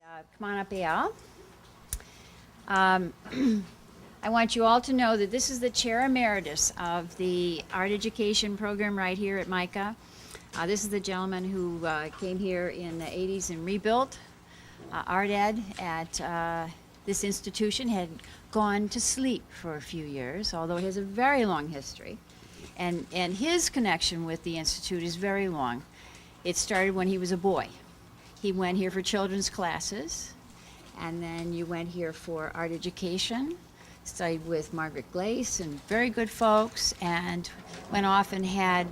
Come on up, Al. I want you all to know that this is the Chair Emeritus of the Art Education Program right here at MICA. This is the gentleman who came here in the 80s and rebuilt Art Ed at this institution. Had gone to sleep for a few years, although it has a very long history. And his connection with the Institute is very long. It started when he was a boy. He went here for children's classes, and then you went here for art education, studied with Margaret Glace and very good folks, and went off and had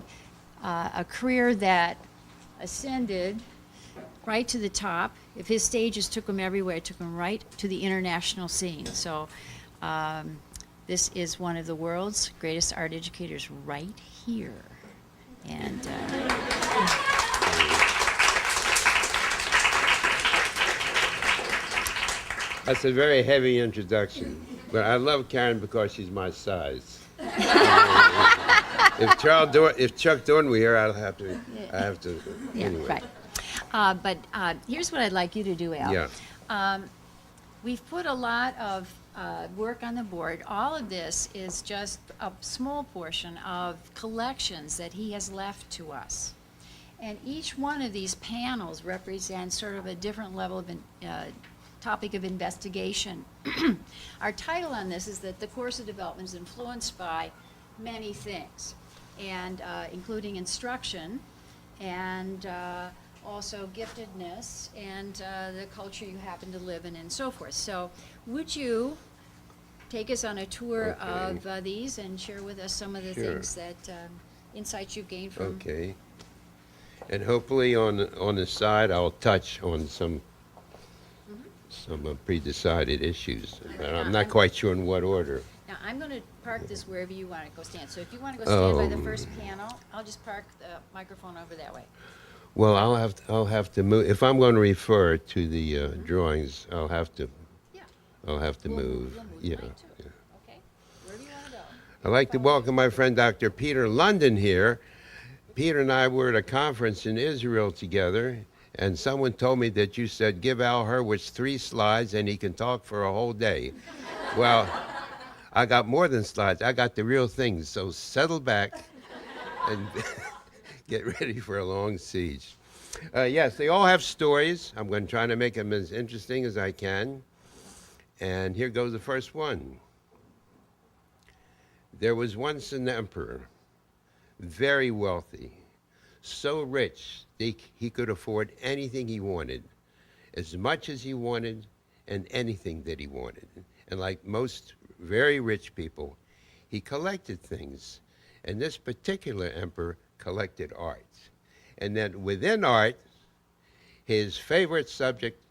a career that ascended right to the top. If his stages took him everywhere, it took him right to the international scene. So this is one of the world's greatest art educators right here. And that's a very heavy introduction, but I love Karen because she's my size. If Chuck Dorn were here, I have to. yeah, Anyway. right. But here's what I'd like you to do, Al. Yeah. We've put a lot of work on the board. All of this is just a small portion of collections that he has left to us. And each one of these panels represents sort of a different level of topic of investigation. Our title on this is that the course of development is influenced by many things, and including instruction and also giftedness and the culture you happen to live in and so forth. So would you take us on a tour of these and share with us some of the things that insights you've gained from. Okay. And hopefully on the side I'll touch on some predecided issues. But I'm not quite sure in what order. Now, I'm going to park this wherever you want to go stand. So if you want to go stand by the first panel, I'll just park the microphone over that way. Well, I'll have to move. If I'm going to refer to the drawings, I'll have to We'll move. We'll move Yeah. right to it. Okay? Wherever you want to go. I'd like to welcome my friend Dr. Peter London here. Peter and I were at a conference in Israel together, and someone told me that you said, give Al Hurwitz 3 slides and he can talk for a whole day. Well, I got more than slides. I got the real things, so settle back and get ready for a long siege. Yes, they all have stories. I'm going to try to make them as interesting as I can. And here goes the first one. There was once an emperor, very wealthy, so rich he could afford anything he wanted, as much as he wanted, and anything that he wanted. And like most very rich people, he collected things. And this particular emperor collected art. And then within art, his favorite subject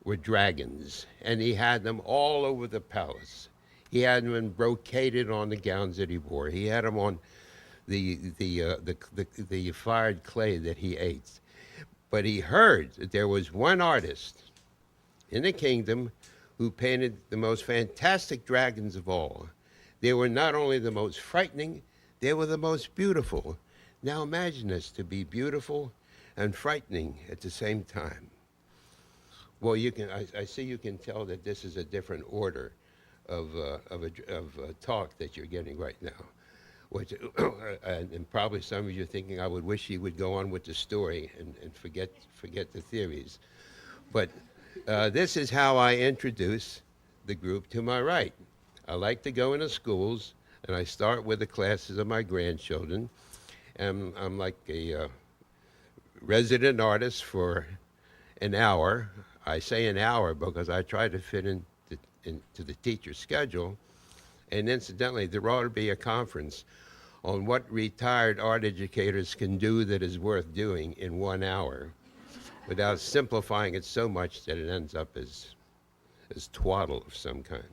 were dragons, and he had them all over the palace. He had them brocaded on the gowns that he wore. He had them on the fired clay that he ate. But he heard that there was one artist in the kingdom who painted the most fantastic dragons of all. They were not only the most frightening, they were the most beautiful. Now imagine this, to be beautiful and frightening at the same time. Well, I see you can tell that this is a different order of talk that you're getting right now. Which, and probably some of you are thinking, I would wish he would go on with the story and forget the theories. But this is how I introduce the group to my right. I like to go into schools, and I start with the classes of my grandchildren. And I'm like a resident artist for an hour. I say an hour because I try to fit into the teacher's schedule. And incidentally, there ought to be a conference on what retired art educators can do that is worth doing in 1 hour without simplifying it so much that it ends up as twaddle of some kind.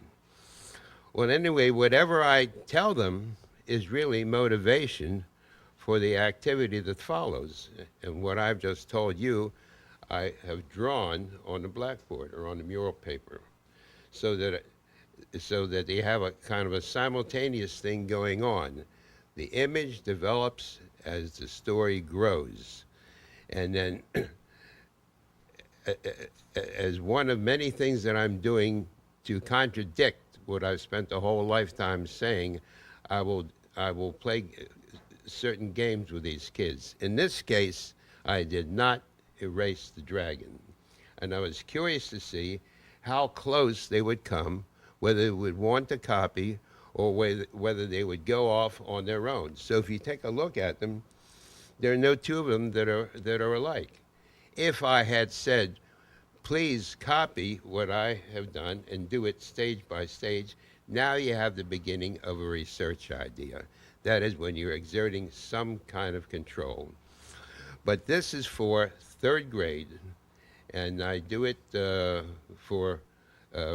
Well, anyway, whatever I tell them is really motivation for the activity that follows. And what I've just told you, I have drawn on the blackboard or on the mural paper so that they have a kind of a simultaneous thing going on. The image develops as the story grows. And then as one of many things that I'm doing to contradict what I've spent a whole lifetime saying, I will play certain games with these kids. In this case, I did not erase the dragon. And I was curious to see how close they would come, whether they would want to copy or whether they would go off on their own. So if you take a look at them, there are no two of them that are alike. If I had said, please copy what I have done and do it stage by stage, now you have the beginning of a research idea. That is when you're exerting some kind of control. But this is for third grade, and I do it for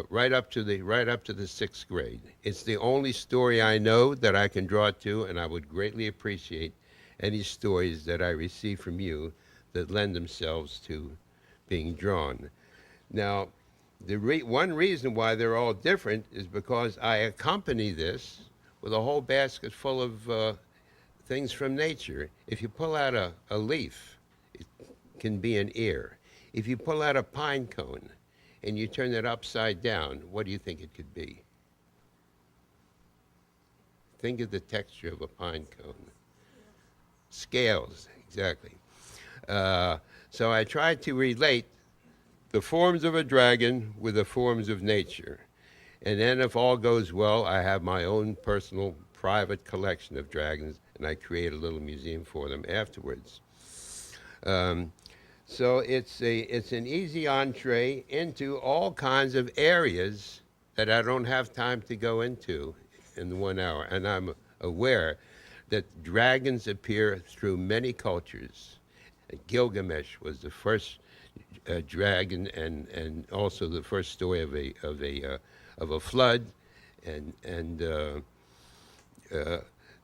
right up to the sixth grade. It's the only story I know that I can draw to, and I would greatly appreciate any stories that I receive from you that lend themselves to being drawn. Now, one reason why they're all different is because I accompany this with a whole basket full of things from nature. If you pull out a leaf, it can be an ear. If you pull out a pine cone and you turn it upside down, what do you think it could be? Think of the texture of a pine cone. Scales, exactly. So I tried to relate the forms of a dragon with the forms of nature. And then if all goes well, I have my own personal private collection of dragons, and I create a little museum for them afterwards. So it's an easy entree into all kinds of areas that I don't have time to go into in 1 hour. And I'm aware that dragons appear through many cultures. Gilgamesh was the first dragon, and also the first story of a flood, and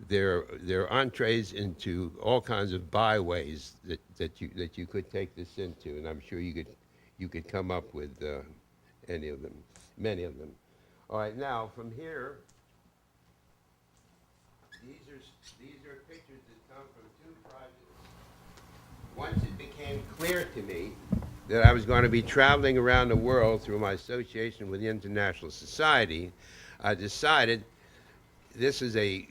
there are entrees into all kinds of byways that you could take this into, and I'm sure you could come up with any of them, many of them. All right, now from here, these are pictures that come from two projects. Once it became clear to me that I was going to be traveling around the world through my association with the International Society, I decided this is a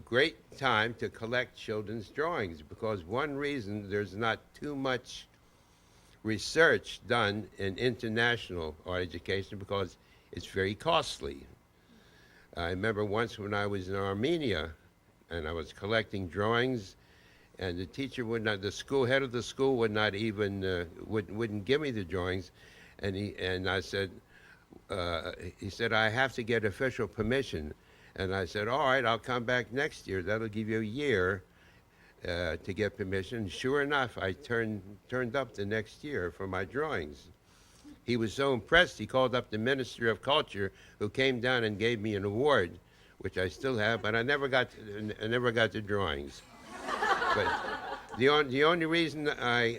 great time to collect children's drawings, because one reason there's not too much research done in international art education because it's very costly. I remember once when I was in Armenia and I was collecting drawings, and the teacher would not, the school head of the school would not even wouldn't give me the drawings, and I said, he said, I have to get official permission, and I said, all right, I'll come back next year. That'll give you a year to get permission. Sure enough, I turned up the next year for my drawings. He was so impressed, he called up the Minister of Culture, who came down and gave me an award, which I still have, but I never got the drawings. But the only reason I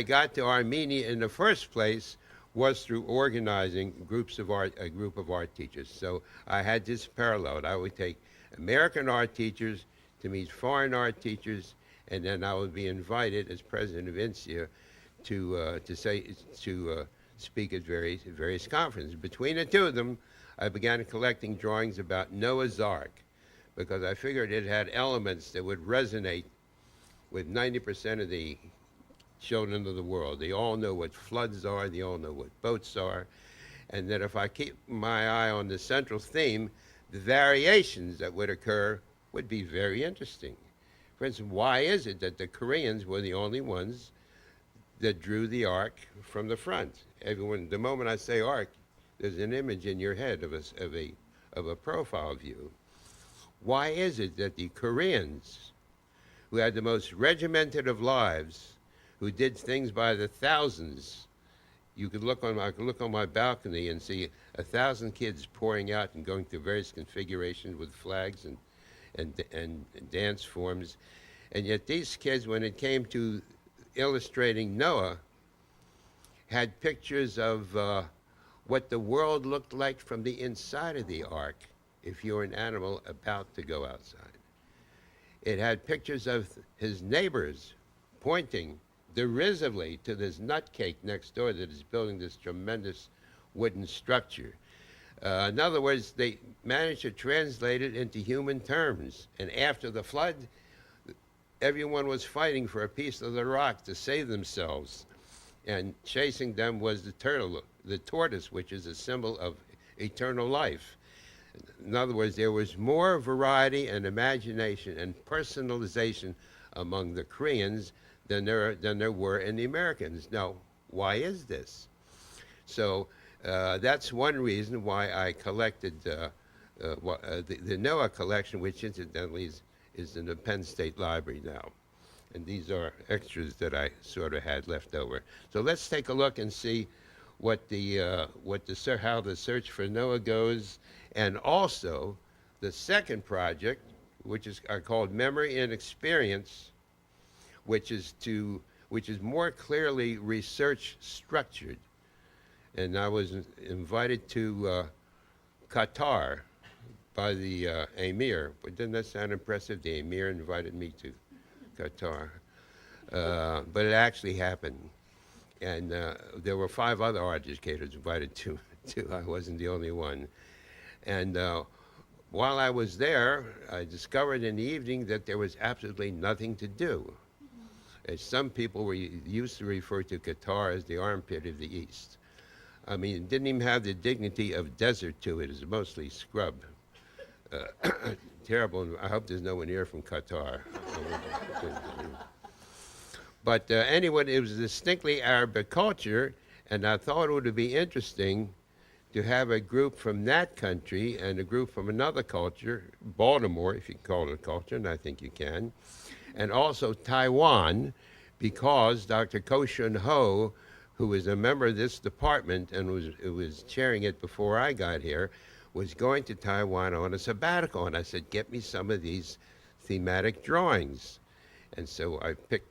got to Armenia in the first place was through organizing a group of art teachers. So I had this parallel. I would take American art teachers to meet foreign art teachers, and then I would be invited as president of INSEA to speak at various conferences. Between the two of them, I began collecting drawings about Noah's Ark, because I figured it had elements that would resonate with 90% of the children of the world. They all know what floods are, they all know what boats are, and that if I keep my eye on the central theme, the variations that would occur would be very interesting. For instance, why is it that the Koreans were the only ones that drew the ark from the front? Everyone, the moment I say ark, there's an image in your head of a profile view. Why is it that the Koreans, who had the most regimented of lives, who did things by the thousands, I could look on my balcony and see 1,000 kids pouring out and going through various configurations with flags and dance forms, and yet these kids, when it came to illustrating Noah, had pictures of what the world looked like from the inside of the ark if you're an animal about to go outside. It had pictures of his neighbors pointing derisively to this nutcake next door that is building this tremendous wooden structure. In other words, they managed to translate it into human terms. And after the flood, everyone was fighting for a piece of the rock to save themselves. And chasing them was the turtle, the tortoise, which is a symbol of eternal life. In other words, there was more variety and imagination and personalization among the Koreans than there were in the Americans. Now, why is this? So that's one reason why I collected the NOAA Collection, which incidentally is in the Penn State Library now. And these are extras that I sort of had left over. So let's take a look and see how the search for NOAA goes, and also the second project, which is called Memory and Experience, which is more clearly research structured. And I was invited to Qatar by the Emir. But doesn't that sound impressive? The Emir invited me to Qatar. But it actually happened. And there were 5 other art educators invited too. I wasn't the only one. And while I was there, I discovered in the evening that there was absolutely nothing to do. As some people used to refer to Qatar as the armpit of the East. I mean, it didn't even have the dignity of desert to it. It was mostly scrub. Terrible. I hope there's no one here from Qatar. But anyway, it was distinctly Arabic culture, and I thought it would be interesting to have a group from that country and a group from another culture, Baltimore, if you can call it a culture, and I think you can, and also Taiwan, because Dr. Ko Shun Ho, who was a member of this department and was chairing it before I got here, was going to Taiwan on a sabbatical. And I said, get me some of these thematic drawings. And so I picked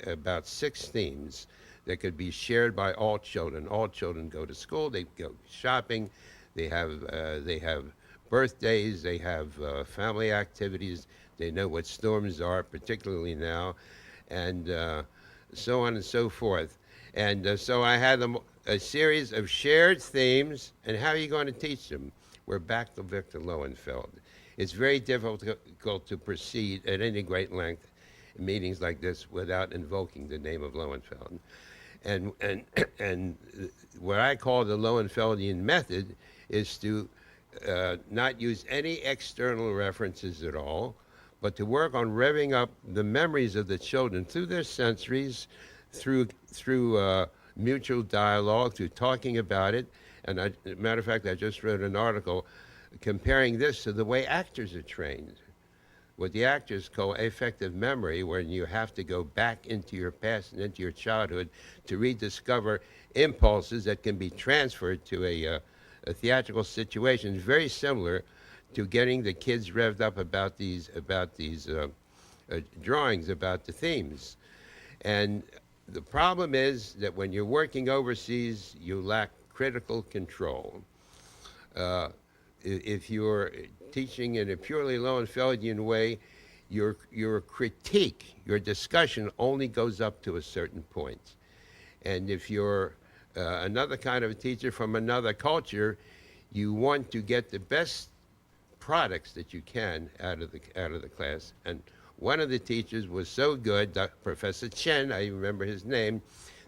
about 6 themes that could be shared by all children. All children go to school, they go shopping, they have birthdays, they have family activities, they know what storms are, particularly now, and so on and so forth. And so I had a series of shared themes, and how are you going to teach them? We're back to Victor Lowenfeld. It's very difficult to proceed at any great length in meetings like this without invoking the name of Lowenfeld. And what I call the Lowenfeldian method is to not use any external references at all, but to work on revving up the memories of the children through their sensories, through mutual dialogue, through talking about it. And as a matter of fact, I just wrote an article comparing this to the way actors are trained. What the actors call affective memory, when you have to go back into your past and into your childhood to rediscover impulses that can be transferred to a theatrical situation, is very similar to getting the kids revved up about these drawings, about the themes. And the problem is that when you're working overseas, you lack critical control. If you're teaching in a purely Lowenfeldian way, your critique, your discussion only goes up to a certain point. And if you're another kind of a teacher from another culture, you want to get the best products that you can out of the class. And one of the teachers was so good, Professor Chen, I remember his name,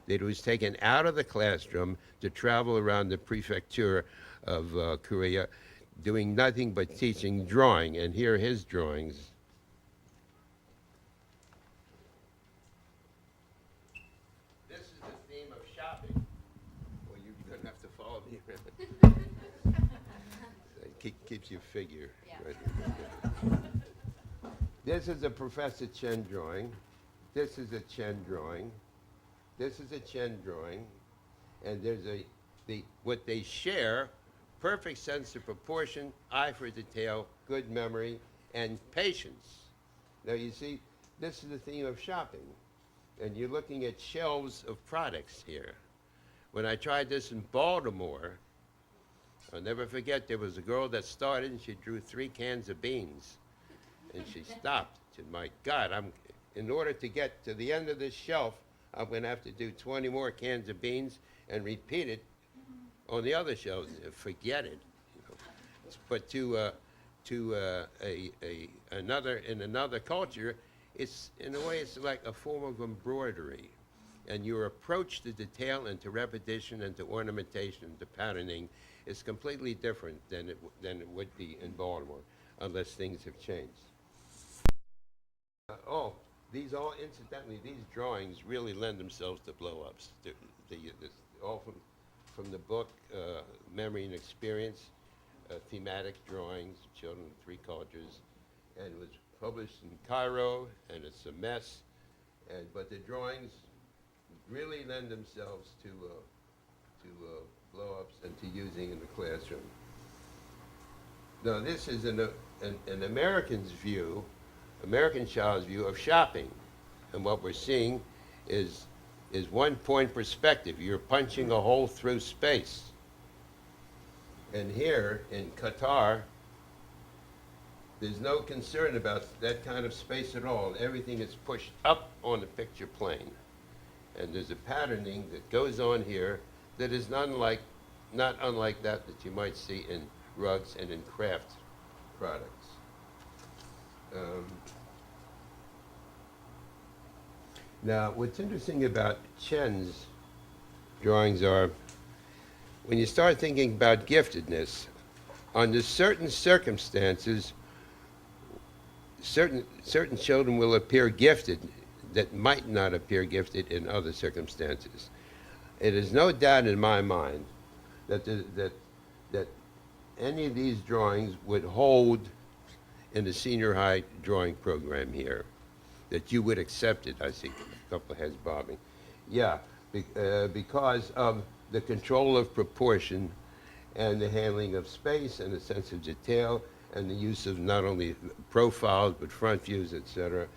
that he was taken out of the classroom to travel around the prefecture of Korea, doing nothing but teaching drawing. And here are his drawings. This is the theme of shopping. Well, you're going to have to follow me around. It keeps your figure. Yeah. Right. This is a Professor Chen drawing. This is a Chen drawing. This is a Chen drawing. And there's what they share: perfect sense of proportion, eye for detail, good memory, and patience. Now you see, this is the theme of shopping. And you're looking at shelves of products here. When I tried this in Baltimore, I'll never forget, there was a girl that started and she drew 3 cans of beans. And she stopped. She said, my God, I'm in order to get to the end of this shelf, I'm going to have to do 20 more cans of beans and repeat it on the other shelves. Forget it. You know. But in another culture, it's in a way it's like a form of embroidery, and your approach to detail and to repetition and to ornamentation, to patterning, is completely different than it would be in Baltimore, unless things have changed. Incidentally, these drawings really lend themselves to blow-ups. All from the book, Memory and Experience, thematic drawings, children of three cultures, and it was published in Cairo, and it's a mess. But the drawings really lend themselves to blow-ups and to using in the classroom. Now, this is an American child's view of shopping, and what we're seeing is one-point perspective. You're punching a hole through space. And here in Qatar, there's no concern about that kind of space at all. Everything is pushed up on the picture plane. And there's a patterning that goes on here that is not unlike that you might see in rugs and in craft products. Now, what's interesting about Chen's drawings are, when you start thinking about giftedness, under certain circumstances, certain children will appear gifted that might not appear gifted in other circumstances. It is no doubt in my mind that any of these drawings would hold in the senior high drawing program here, that you would accept it. I see a couple of heads bobbing. Yeah, because of the control of proportion and the handling of space and the sense of detail and the use of not only profiles but front views, etc.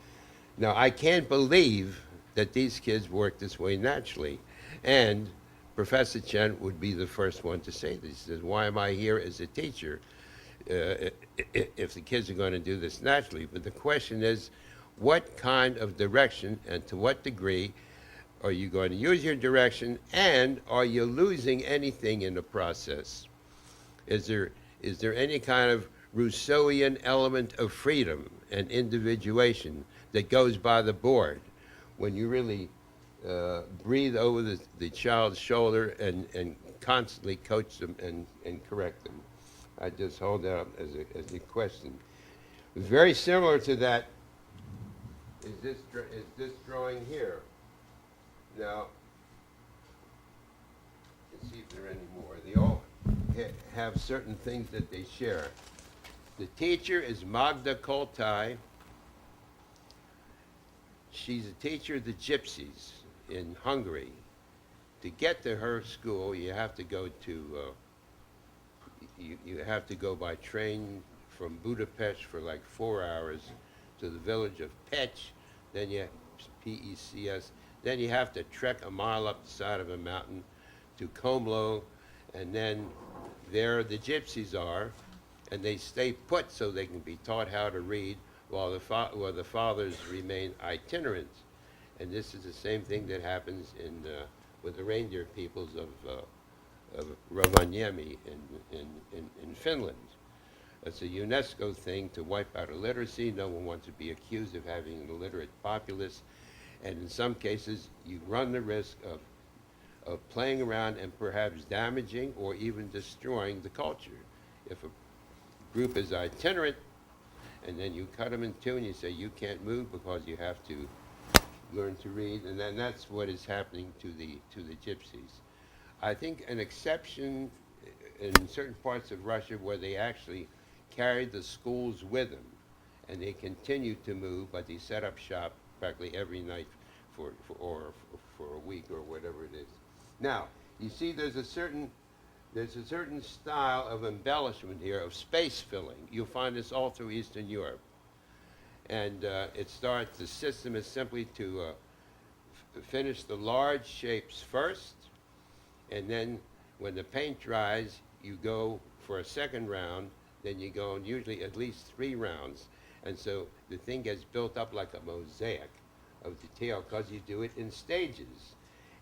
Now, I can't believe that these kids work this way naturally. And Professor Chen would be the first one to say this. He says, why am I here as a teacher if the kids are going to do this naturally? But the question is, what kind of direction and to what degree are you going to use your direction, and are you losing anything in the process? Is there any kind of Rousseauian element of freedom and individuation that goes by the board when you really breathe over the child's shoulder and constantly coach them and correct them? I just hold that up as a question. Very similar to that is this drawing here. Now, let's see if there are any more. They all have certain things that they share. The teacher is Magda Colt. She's a teacher of the Gypsies in Hungary. To get to her school, you have to go by train from Budapest for like 4 hours to the village of Pech, then you P-E-C-S. Then you have to trek a mile up the side of a mountain to Comlo, and then there the Gypsies are, and they stay put so they can be taught how to read while the fathers remain itinerant. And this is the same thing that happens with the reindeer peoples of Rovaniemi in Finland. It's a UNESCO thing to wipe out illiteracy. No one wants to be accused of having an illiterate populace. And in some cases, you run the risk of playing around and perhaps damaging or even destroying the culture. If a group is itinerant, and then you cut them in two and you say you can't move because you have to learn to read, and then that's what is happening to the Gypsies. I think an exception in certain parts of Russia where they actually carried the schools with them, and they continued to move, but they set up shop practically every night for a week or whatever it is. Now, you see there's a certain style of embellishment here, of space filling. You'll find this all through Eastern Europe. And the system is simply to finish the large shapes first, and then when the paint dries, you go for a second round, then you go on usually at least 3 rounds. And so the thing gets built up like a mosaic. of the tail because you do it in stages.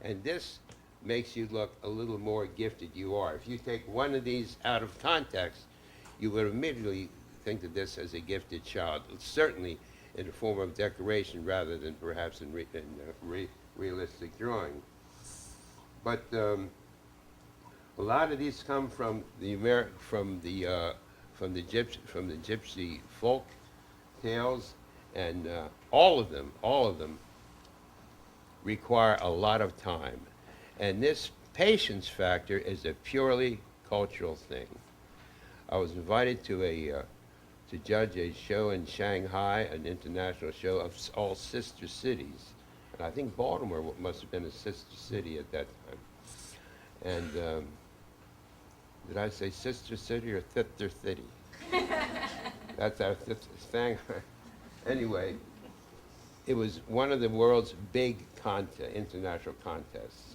And this makes you look a little more gifted you are. If you take one of these out of context, you would immediately think of this as a gifted child, certainly in the form of decoration rather than perhaps in realistic drawing. But a lot of these come from the gypsy folk tales, and all of them require a lot of time. And this patience factor is a purely cultural thing. I was invited to judge a show in Shanghai, an international show of all sister cities. And I think Baltimore must have been a sister city at that time. And did I say sister city or thither city? That's our thing. Anyway, it was one of the world's big international contests.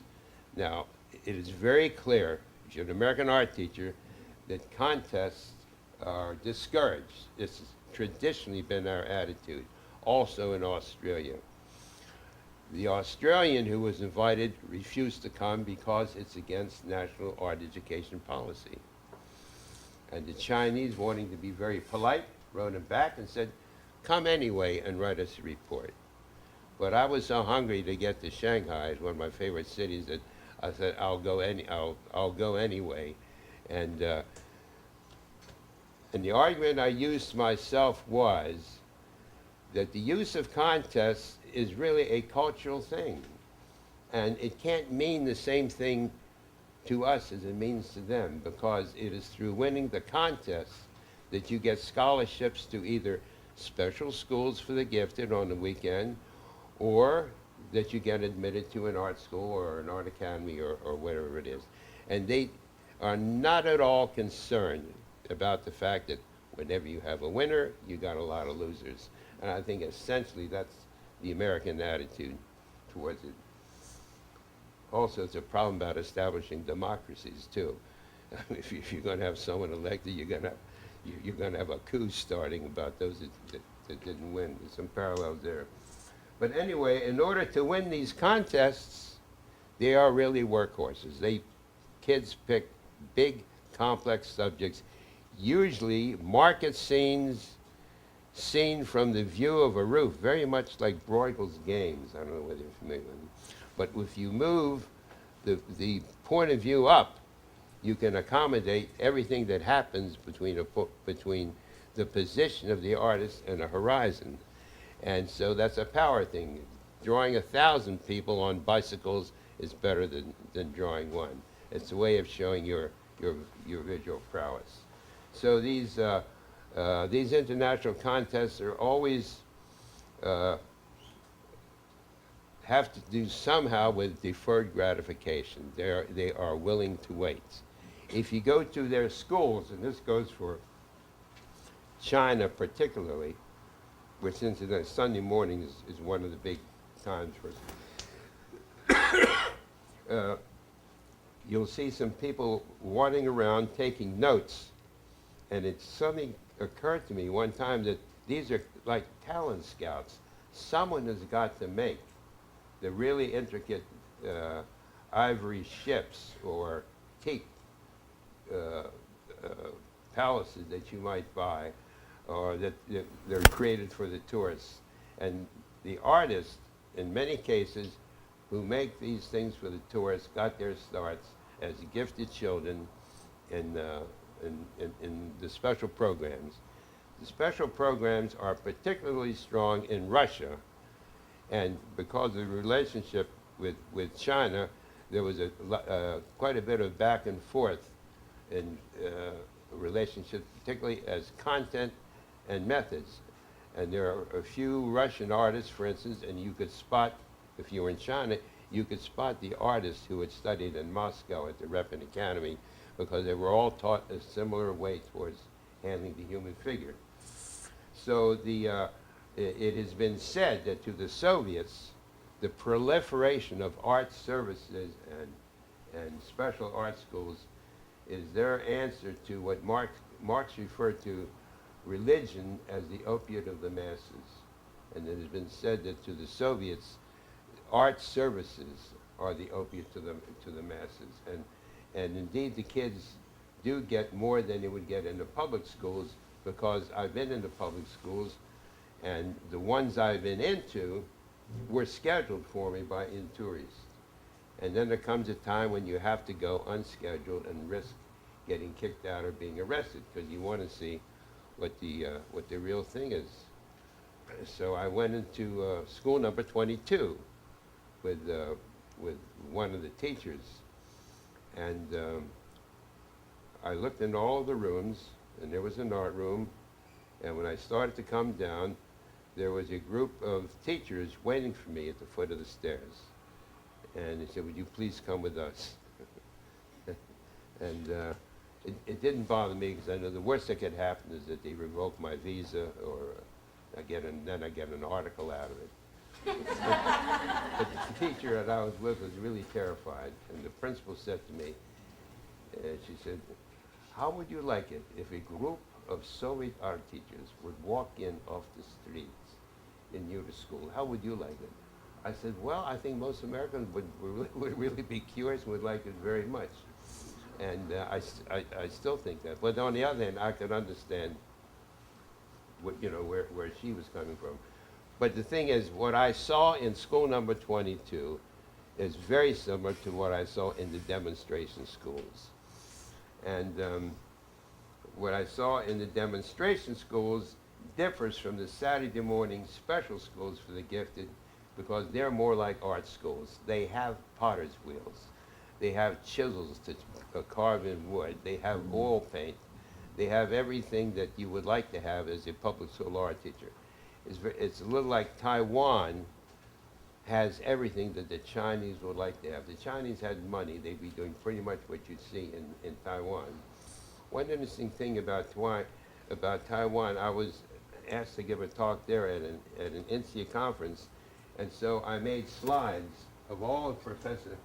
Now, it is very clear, if you're an American art teacher, that contests are discouraged. This has traditionally been our attitude, also in Australia. The Australian who was invited refused to come because it's against national art education policy. And the Chinese, wanting to be very polite, wrote him back and said, come anyway and write us a report. But I was so hungry to get to Shanghai, it's one of my favorite cities, that I said, I'll go anyway. And the argument I used myself was that the use of contests is really a cultural thing. And it can't mean the same thing to us as it means to them, because it is through winning the contest that you get scholarships to either special schools for the gifted on the weekend, or that you get admitted to an art school or an art academy or whatever it is. And they are not at all concerned about the fact that whenever you have a winner, you got a lot of losers. And I think essentially that's the American attitude towards it. Also, it's a problem about establishing democracies too. If you're going to have someone elected, you're going to have a coup starting about those that didn't win. There's some parallels there. But anyway, in order to win these contests, they are really workhorses. Kids pick big, complex subjects, usually market scenes seen from the view of a roof, very much like Bruegel's games. I don't know whether you're familiar with them. But if you move the point of view up, you can accommodate everything that happens between the position of the artist and a horizon. And so that's a power thing. Drawing 1,000 people on bicycles is better than drawing one. It's a way of showing your visual prowess. So these international contests are always have to do somehow with deferred gratification. They are willing to wait. If you go to their schools, and this goes for China particularly, which incidentally Sunday morning is one of the big times for you'll see some people wandering around taking notes. And it suddenly occurred to me one time that these are like talent scouts. Someone has got to make the really intricate ivory ships or teak palaces that you might buy, or that they're created for the tourists. And the artists, in many cases, who make these things for the tourists got their starts as gifted children in the special programs. The special programs are particularly strong in Russia, and because of the relationship with China, there was quite a bit of back and forth in relationship, particularly as content and methods. And there are a few Russian artists, for instance, and you could spot, if you were in China, you could spot the artists who had studied in Moscow at the Repin Academy, because they were all taught a similar way towards handling the human figure. So it has been said that to the Soviets, the proliferation of art services and special art schools is their answer to what Marx referred to religion as the opiate of the masses. And it has been said that to the Soviets, art services are the opiate to the masses. And indeed, the kids do get more than they would get in the public schools, because I've been in the public schools, and the ones I've been into were scheduled for me by tourists. And then there comes a time when you have to go unscheduled and risk getting kicked out or being arrested, because you want to see what the real thing is. So I went into school number 22 with one of the teachers, and I looked in all the rooms, and there was an art room, and when I started to come down, there was a group of teachers waiting for me at the foot of the stairs. And they said, "Would you please come with us?" And it didn't bother me, because I know the worst that could happen is that they revoke my visa, or then I get an article out of it. But the teacher that I was with was really terrified, and the principal said to me, she said, "How would you like it if a group of Soviet art teachers would walk in off the streets in your school? How would you like it?" I said, "Well, I think most Americans would really be curious and would like it very much." And I still think that. But on the other hand, I could understand where she was coming from. But the thing is, what I saw in school number 22 is very similar to what I saw in the demonstration schools. And what I saw in the demonstration schools differs from the Saturday morning special schools for the gifted, because they're more like art schools. They have potter's wheels. They have chisels to carve in wood. They have oil paint. They have everything that you would like to have as a public school art teacher. It's a little like Taiwan has everything that the Chinese would like to have. The Chinese had money. They'd be doing pretty much what you'd see in Taiwan. One interesting thing about Taiwan, I was asked to give a talk there at an INSEA conference, and so I made slides of all of Professor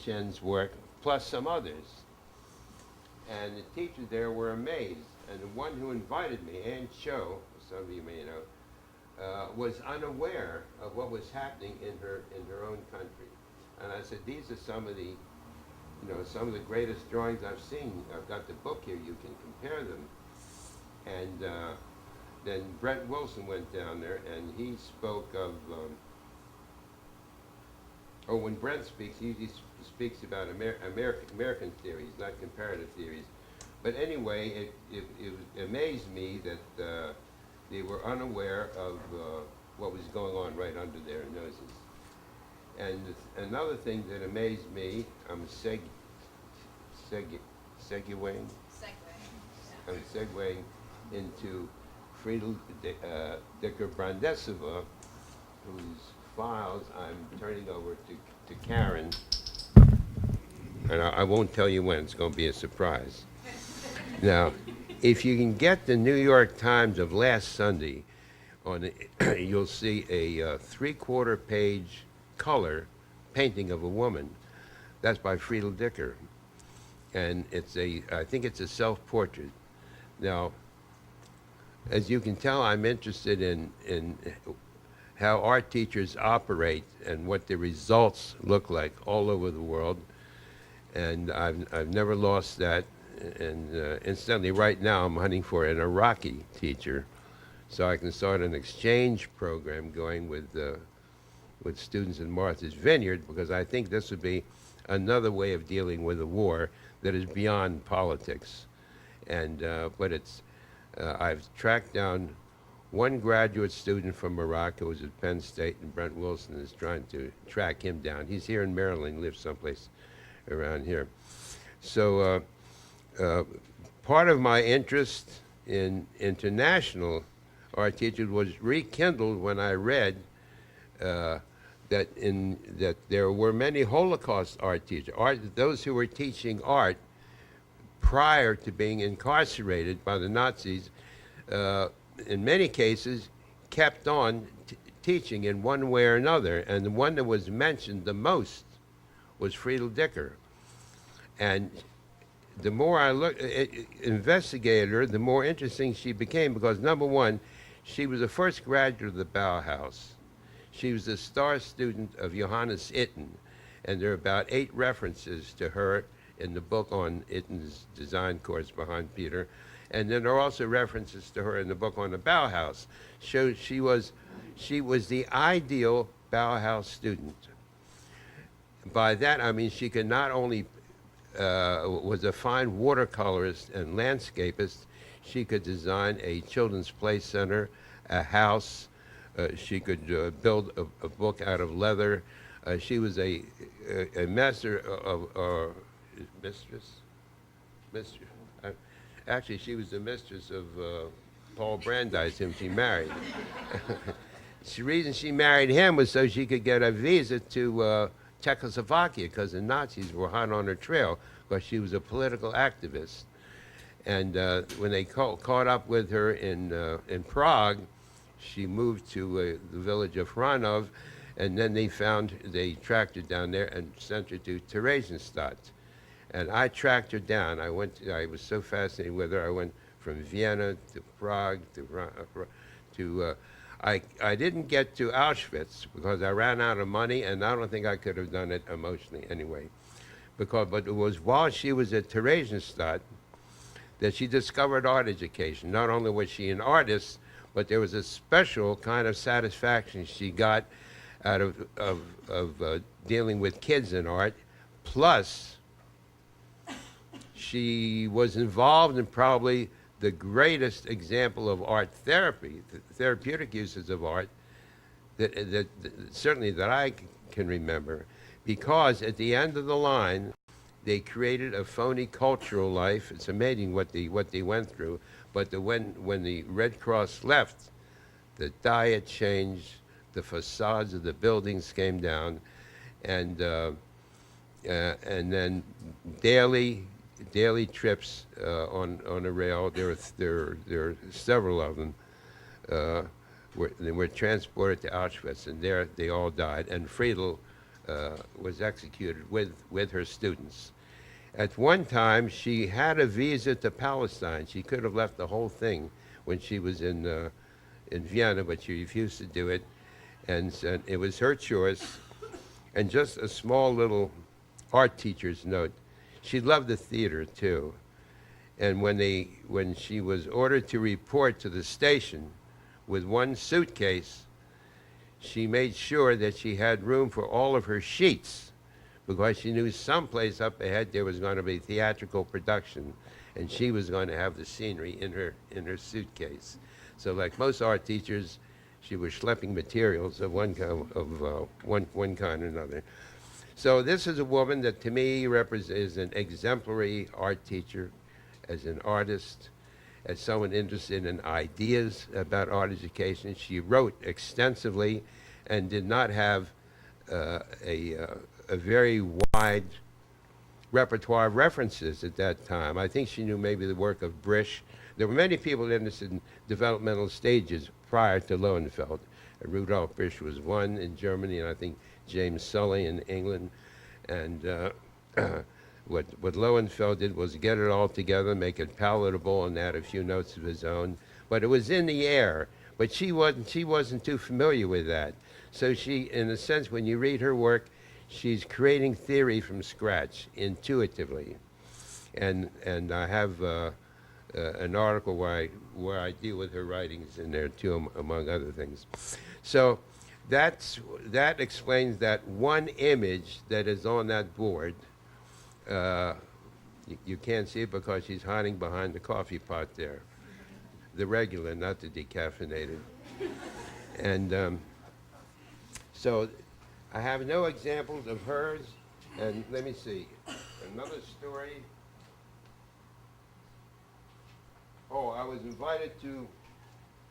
Chen's work, plus some others. And the teachers there were amazed. And the one who invited me, Ann Cho, some of you may know, was unaware of what was happening in her own country. And I said, "These are some of the greatest drawings I've seen. I've got the book here. You can compare them." And then Brent Wilson went down there, and he spoke of. When Brent speaks, he usually speaks about American theories, not comparative theories. But anyway, it amazed me that they were unaware of what was going on right under their noses. And another thing that amazed me, I'm segueing into Friedel Dicker Brandesova, whose files I'm turning over to Karen. And I won't tell you when, it's going to be a surprise. Now, if you can get the New York Times of last Sunday, you'll see a 3/4 page color painting of a woman. That's by Friedel Dicker. And I think it's a self-portrait. Now, as you can tell, I'm interested in how art teachers operate and what the results look like all over the world. And I've never lost that. And incidentally, right now I'm hunting for an Iraqi teacher, so I can start an exchange program going with students in Martha's Vineyard, because I think this would be another way of dealing with a war that is beyond politics. And but I've tracked down one graduate student from Iraq who was at Penn State, and Brent Wilson is trying to track him down. He's here in Maryland, lives someplace around here. So part of my interest in international art teachers was rekindled when I read that there were many Holocaust art teachers, those who were teaching art prior to being incarcerated by the Nazis. In many cases, kept on teaching in one way or another, and the one that was mentioned the most was Friedel Dicker. And the more I investigated her, the more interesting she became, because number one, She was the first graduate of the Bauhaus. She was a star student of Johannes Itten, and there are about 8 references to her in the book on Itten's design course behind Peter. And then there are also references to her in the book on the Bauhaus. So she was the ideal Bauhaus student. By that, I mean she could not only was a fine watercolorist and landscapist, she could design a children's play center, a house. She could build a book out of leather. She was a master of mistress. Actually, she was the mistress of Paul Brandeis, whom she married. The reason she married him was so she could get a visa to Czechoslovakia, because the Nazis were hot on her trail, because she was a political activist. And when they caught up with her in Prague, she moved to the village of Hranov, and then they tracked her down there and sent her to Theresienstadt. And I tracked her down. I was so fascinated with her. I went from Vienna to Prague I didn't get to Auschwitz because I ran out of money, and I don't think I could have done it emotionally anyway. But it was while she was at Theresienstadt that she discovered art education. Not only was she an artist, but there was a special kind of satisfaction she got out of dealing with kids in art. Plus, she was involved in probably the greatest example of art therapy, the therapeutic uses of art, that certainly that I can remember, because at the end of the line, they created a phony cultural life. It's amazing what they went through. But when the Red Cross left, the diet changed, the facades of the buildings came down, and then daily trips on a rail. There are several of them. They were transported to Auschwitz, and there they all died. And Friedel was executed with her students. At one time, she had a visa to Palestine. She could have left the whole thing when she was in Vienna, but she refused to do it, and said it was her choice. And just a small little art teacher's note: she loved the theater too. And when she was ordered to report to the station with one suitcase, she made sure that she had room for all of her sheets, because she knew someplace up ahead there was going to be theatrical production, and she was going to have the scenery in her suitcase. So, like most art teachers, she was schlepping materials of one kind or another. So this is a woman that to me is an exemplary art teacher, as an artist, as someone interested in ideas about art education. She wrote extensively and did not have a very wide repertoire of references at that time. I think she knew maybe the work of Brish. There were many people interested in developmental stages prior to Lowenfeld. Rudolf Brish was one in Germany, and I think James Sully in England. And what Lowenfeld did was get it all together, make it palatable, and add a few notes of his own. But it was in the air. But she wasn't too familiar with that. So she, in a sense, when you read her work, she's creating theory from scratch, intuitively. And I have an article where I deal with her writings in there too, among other things. So that explains that one image that is on that board. You can't see it because she's hiding behind the coffee pot there. The regular, not the decaffeinated. And so I have no examples of hers. And let me see, another story. Oh, I was invited to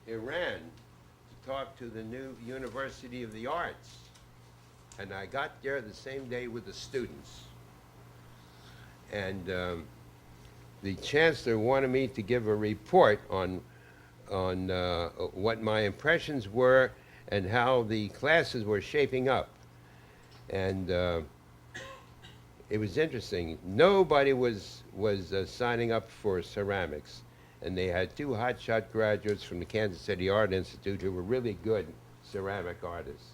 Iran to talk to the new University of the Arts. And I got there the same day with the students. And the chancellor wanted me to give a report on what my impressions were and how the classes were shaping up. And it was interesting. Nobody was signing up for ceramics. and they had two hotshot graduates from the Kansas City Art Institute who were really good ceramic artists.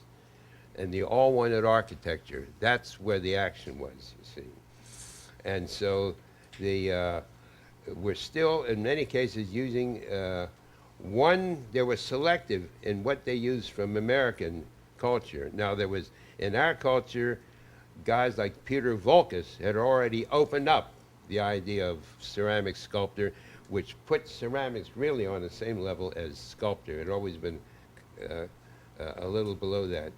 And they all wanted architecture. That's where the action was, you see. And so we're still, in many cases, using they were selective in what they used from American culture. Now, there was, in our culture, guys like Peter Volkas had already opened up the idea of ceramic sculptor, which put ceramics really on the same level as sculpture. It had always been a little below that.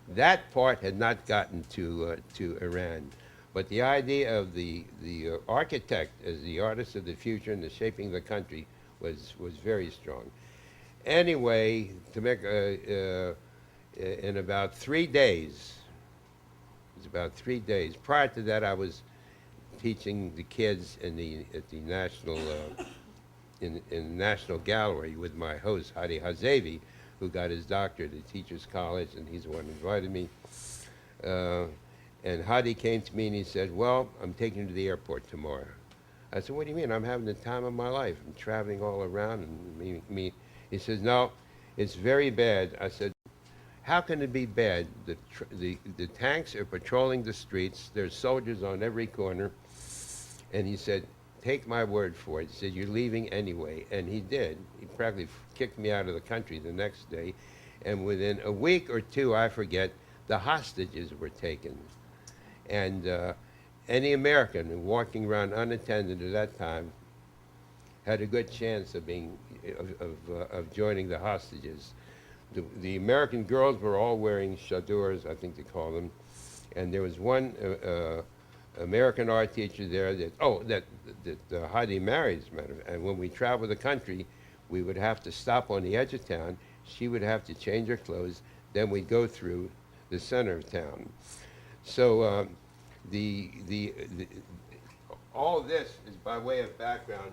That part had not gotten to Iran. But the idea of the architect as the artist of the future and the shaping the country was very strong. Anyway, to make in about 3 days, it was about 3 days. Prior to that, I was teaching the kids at the National in the National Gallery with my host Hadi Hazevi, who got his doctorate at Teachers College, and he's the one who invited me. And Hadi came to me and he said, "Well, I'm taking you to the airport tomorrow." I said, "What do you mean? I'm having the time of my life. I'm traveling all around." And he says, "No, it's very bad." I said, "How can it be bad? The tanks are patrolling the streets. There's soldiers on every corner." And he said, "Take my word for it." He said, "You're leaving anyway." And he did. He practically kicked me out of the country the next day. And within a week or two, I forget, the hostages were taken. And any American walking around unattended at that time had a good chance of joining the hostages. The American girls were all wearing chadors, I think they call them, and there was one American art teacher there that Hadi married, as a matter of fact. And when we traveled the country, we would have to stop on the edge of town. She would have to change her clothes. Then we'd go through the center of town. So all of this is by way of background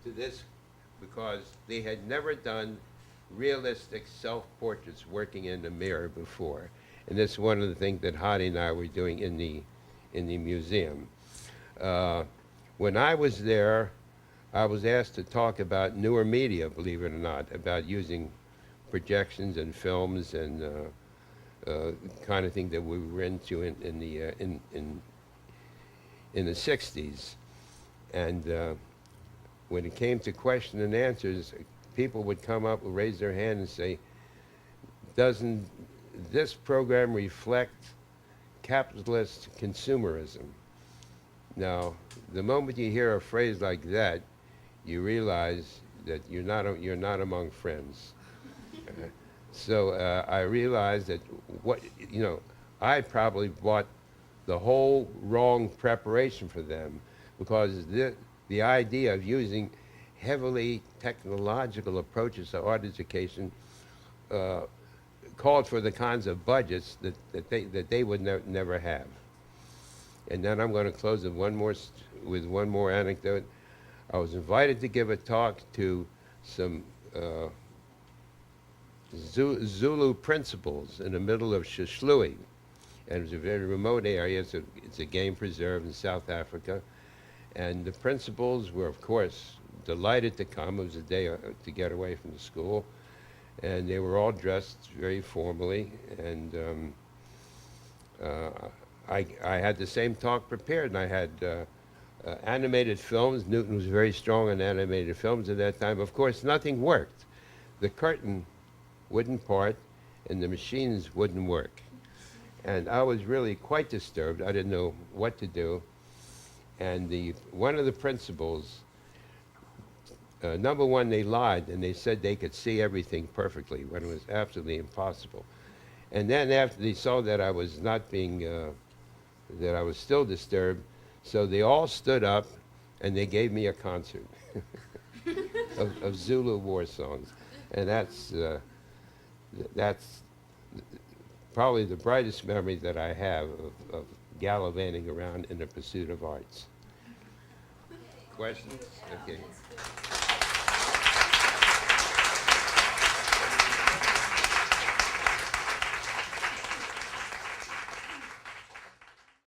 to this, because they had never done realistic self-portraits working in the mirror before. And that's one of the things that Hadi and I were doing in the museum. When I was there, I was asked to talk about newer media, believe it or not, about using projections and films and kind of thing that we were into in the 60s. And when it came to question and answers, people would come up and raise their hand and say, "Doesn't this program reflect capitalist consumerism?" Now, the moment you hear a phrase like that, you realize that you're not among friends. So I realized that I probably bought the whole wrong preparation for them, because the idea of using heavily technological approaches to art education called for the kinds of budgets that they would never have. And then I'm going to close with one more anecdote. I was invited to give a talk to some Zulu principals in the middle of Shishlui, and it was a very remote area. It's a game preserve in South Africa, and the principals were, of course, delighted to come. It was a day to get away from the school, and they were all dressed very formally, and I had the same talk prepared, and I had animated films. Newton was very strong on animated films at that time. Of course, nothing worked. The curtain wouldn't part, and the machines wouldn't work. And I was really quite disturbed. I didn't know what to do. And one of the principals, number one, they lied, and they said they could see everything perfectly when it was absolutely impossible. And then after they saw that I was not being, that I was still disturbed, so they all stood up and they gave me a concert of Zulu war songs. And that's probably the brightest memory that I have of gallivanting around in the pursuit of arts. Questions? Okay.